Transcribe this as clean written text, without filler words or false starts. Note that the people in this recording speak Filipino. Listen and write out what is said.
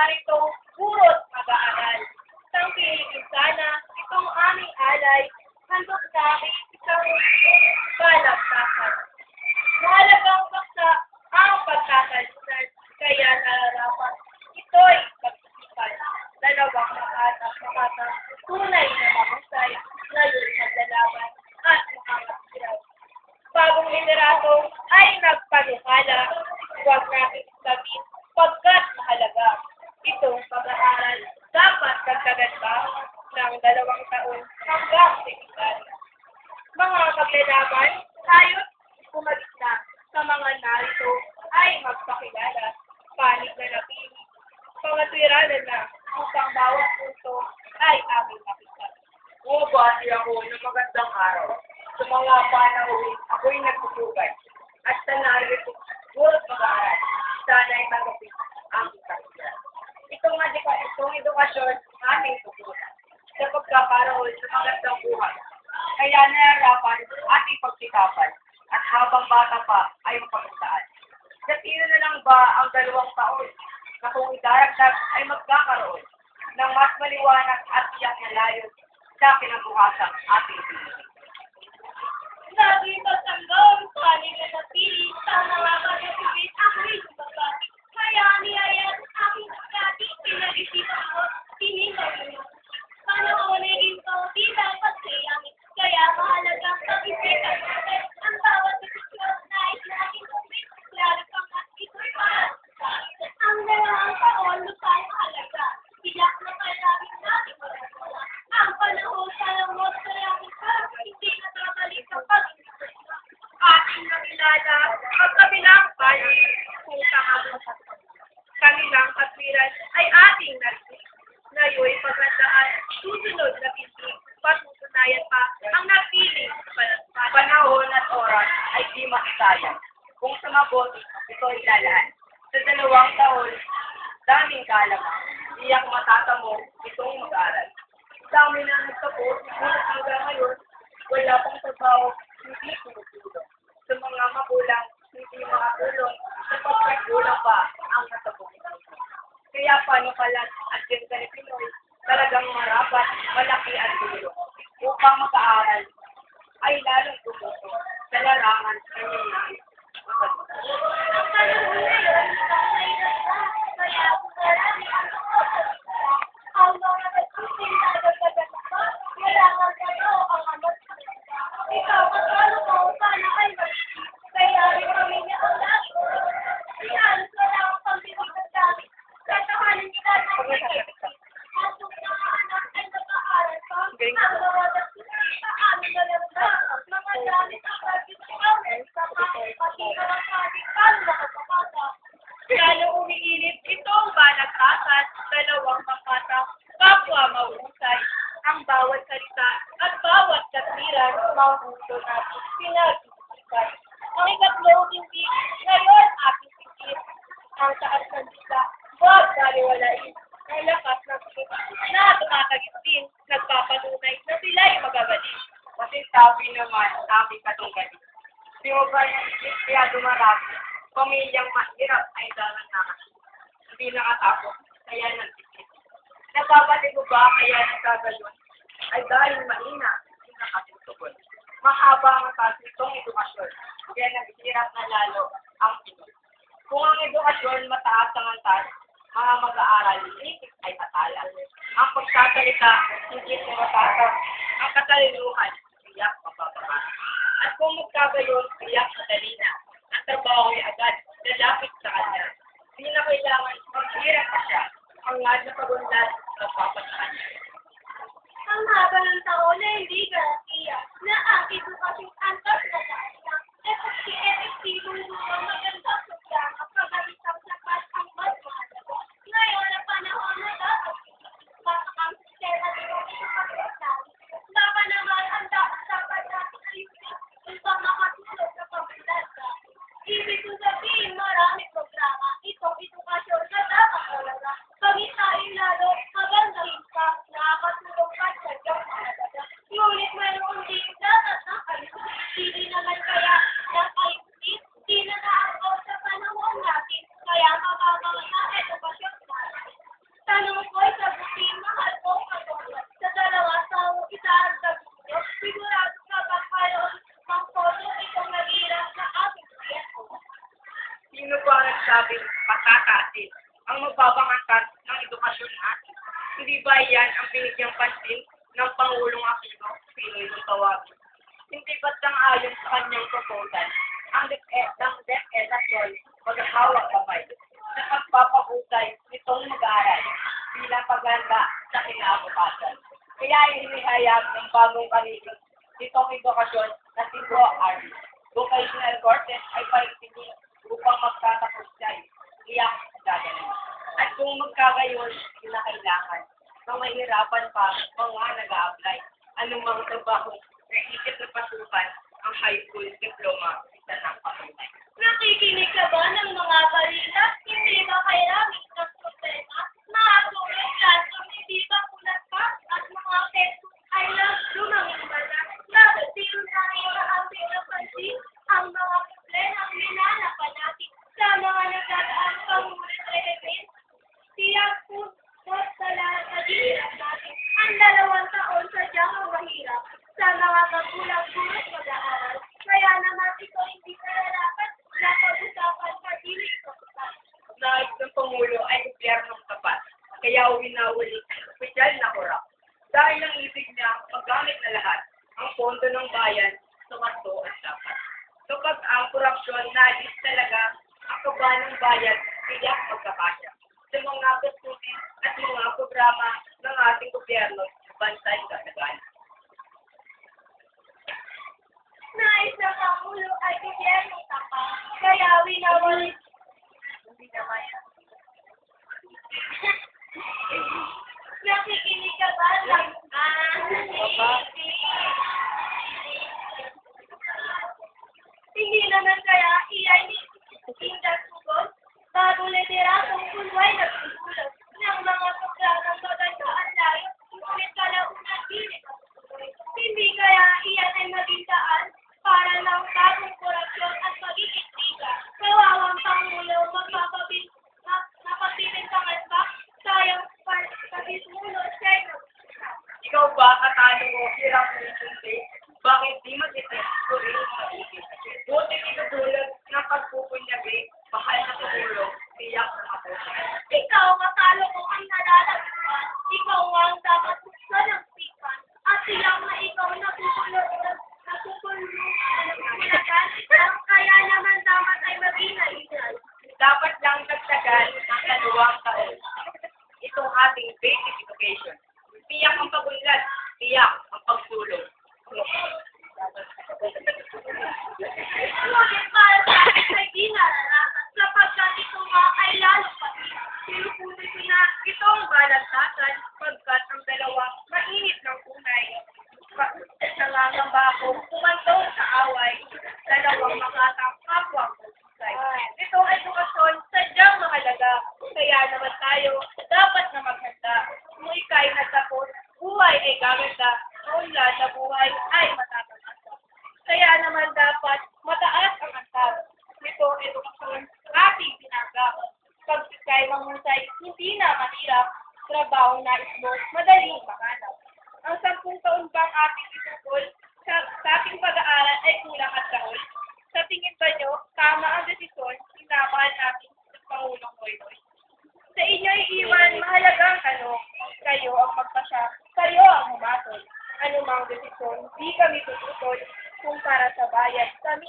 narito puro't mag-aaral. Isang piliin sana itong aming alay, handog namin isang balagtasan. Mahalagang baksa ang pagkakalunan, kaya nararapat ito'y pag-isipan. Dalawang makatang tunay na mahusay, ngayon maglalaban at makakasiraw. Bagong literato ay nagpanukala, huwag natin sabihin pagkat mahalaga. Itong pag-aaral dapat dagdagan pa ng 2 taon hanggang sekundary. Mga maglalaban, tayo't kumagit na sa mga narito ay magpakilala, panig na napili, pangatwiranan na upang bawat punto ay aming makita. Bumabati ako ng magandang araw. Sa mga panahon, ako'y nagtutugay. At sa narito, buhat mag-aaral. Sana'y magapit ang kakilan. Itong edukasyon, aming tutunan. Sa pagkakaroon ng magandang buhay. Kaya nararapan ating pagsikapan. At habang bata pa ay mapagandaan. Sa sino na lang ba ang 2 taon na kung idaragdag ay magkakaroon ng mas maliwanag at tiyak na layo sa kinabukasang ating Pilipinas. Lagi pagtanggol, panig na napili, sa mga pagkakibit ako'y lumabati. Kaya niyayat aking pagkati, pinag-isipan ko, tinintay mo. Panahon ay ito, di dapat sayangin. Kaya mahalagang pag-isipan natin ang bawat desisyon na natin gawin. Lalo pang at ito'y para sa ang 2 taon lupang halaga. Tiyak na kailangan natin magagawa. Ang panahon sa lamot sa langit pa, hindi na babalik ang pag-isipan. Ating nakilala ang kabilang panig kung saan kanilang katwiran ay ating narinig. Ngayon, pagandaan, susunod na pintig, patutunayan pa ang napiling Panahon at oras ay di masasayang. Kung sa mabuti, ito ay lalaan. Sa 2 taon, daming kaalaman. Iyak matatamo itong mag-aral. Dami na nagtapos, ngunit hanggang ngayon, wala pang trabaho, hindi tumutulong. Sa mga magulang, hindi makatulong, sapagkat kulang pa ang natapos. Kaya paano pala at ganda ni Pinoy, talagang marapat, malaki ang tulong. Upang mag-aaral, ay lalong tumuto sa larangan ng nangyayari. Ang panahon ngayon, mahirap na. Kaya kung marami ang nakakasita, ang mga nagsusing dadagdagan pa, kailangan kayo ang amat sa kanila. Ikaw, kasalo mo, sana ay mag-isip. Kaya rin kami niya ang lahat. Inalos na lang ang pambilig ng dami. Tatahanin nila ng pagkakita. At kung mga anak ay nag-aaral pa, ang mga nagsusing sa amin na lang na. Mga gamit ang pag-isip sa kahit pati ang kahit paano nakapapasa. Lalo umiinit itong balagtasan, 2 makata, kapwa mahusay. Ang bawat salita at bawat katwiran, mahuhulo natin pinag-isipan. Ang ikatlong hindi, ngayon ating sikip. Ang taas ng dita, huwag baliwalain. Ang lakas ng sikip na tumatagistin, nagpapatunay na sila'y magagaling. Kasi sabi naman sa aming katunggali, di mo ba yung kaya dumarami, pamilyang mahirap ay dalang nakasip. Hindi nakatapos, kaya nagsikip. Nagpapatid mo ba kaya nagkagayon? Ay dahil mahina, hindi nakatutugon. Mahaba ang kasitong edukasyon, kaya naghihirap na lalo ang Pinoy. Kung ang edukasyon mataas ang antas, mga mag-aaral, isip ay patala. Ang pagsasalita, hindi tumataas. Ang katalinuhan, iyak mabababa. At kung magkagayon, iyak madali na. Ang trabaho ay agad, lalapit sa kanya. Hindi na kailangan maghirap pa siya. Ang ngad na pagunlad, nagpapataan. Ang haba ng taon na hindi garantiya na ang edukasyong antas na dahil lang epektibong lumang magandang programa pagkalitang sapat ang mas mahalaga. Ngayon ang panahon na dapat ang sistema ng edukasyon natin. Baka naman ang dapat natin ayusin upang makatulog sa pagdadasa. Ibig sabihin marami programa itong edukasyon na dapat talaga. Pag-isain lalo, magandahin pa, nakakatulong pa sa diyang mahalaga. Ngunit mayroon din dapat ng ayusin. Hindi naman kaya ng ayusin, di na naagaw sa panahon natin. Kaya mababa na edukasyon natin. sinasabing pagkataasin ang magbabang antas ng edukasyon natin. Hindi ba yan ang binigyang pansin ng Pangulong Aquino Pinoy ng tawagin? Hindi ba't ayon sa kanyang proposal ang DepEd maghahawak kamay sa pagpapahusay nitong mag-aaral bilang paghanda sa kinabukasan. Kaya inihayag ng bagong kahilot nitong edukasyon na si Bro Army. Vocational courses ay paitigil upang magtatapos siya. Iyak gagaling. At kung magkagayon, kinakailangan na mahirapan pa mga nag-a-apply anumang trabaho na isip na pasukan ang high school diploma sa ng pamilya. Nakikinig ka ba ng mga balita? Hindi ba kailangan ng problema? Mga tulong classroom, hindi ba kulat pa? At mga textbook ay lumaming bala? Bakit di namin maambing ng pansin ang mga problema ang minanapan natin sa mga nagdadaan pangulit reheben? Tiyak po sa lahat na dihirap natin ang 2 taon sadyang ang mahirap sa mga kagulang gurot mag-aaral. Kaya naman ito hindi nararapat na pag-usapan sa dilig ko. Nais ng Pangulo ay gobyernong tapat, kaya winawali ang opisyal na korap. Dahil ang ibig niya magamit na lahat ang pondo ng bayan sa wasto at dapat. Kapag ang korupsyon nais talaga ang kaba ng bayan, tiyak magkakasya sa mga gastusin at mga programa ng ating gobyerno sa bansay kasagalan. Nais ng Pangulo ay gobyernong tapat, kaya winawali. Hindi naman. Nakikinig ka ba ng Hindi naman kaya iyay ni Indas Pugol bago lederatong kulway na pululog ng mga programang maganda ang layo ngunit kalaunang bilis. Hindi kaya iyan ay maging daan para ng bagong korupsyon at pagiging tiga. Kawawang Pangulo magpapabilintangan pa sayang pagkabisulo siya. Ikaw ba, katalo mo, hirap mo yung bakit di mag-isip ko rin ang maigit? Buti tinutulog ng pagpupunyabi, mahal na tumulong, tiyak na ako. Ikaw, matalo mo ang nalalaman. Ikaw ang dapat buksan ng sipan. At tiyak na ikaw natutulog. Kaya naman dapat ay mag-inay-inay. Dapat lang nagtagal ng 2 taon. Itong ating basic education. Tiyak ang pagunlad, tiyak ang pagsulong. Ngunit para sa akin ay di nararapat sapagkat ito nga ay lalo pati. Sinupunin ko na itong balagtasan pagkat ang dalawang mainit ng unay. Nangangamba ako kumantong sa away, dalawang makatang kapwa kusay. Itong edukasyon sadyang mahalaga, kaya naman tayo dapat na maghanda. Kung ika'y natapos, buhay ay gaganda, unlad na buhay ay matatapos. Kaya naman dapat mataas ang antas. Ito edukasyon ating pinagap. Pag ika'y mahusay, hindi na mahirap, trabaho na ismo, madaling mahanap. Ang 10 taon bang ating itukol sa ating pag-aaral ay kulang at kahol? Sa tingin ba nyo, tama ang desisyon, sinamahan natin sa Pangulong Noynoy? Sa inyo iiwan, mahalagang tanong. Kayo ang magpasya, kayo ang humatol. Anumang desisyon, di kami tututol kung para sa bayan, kami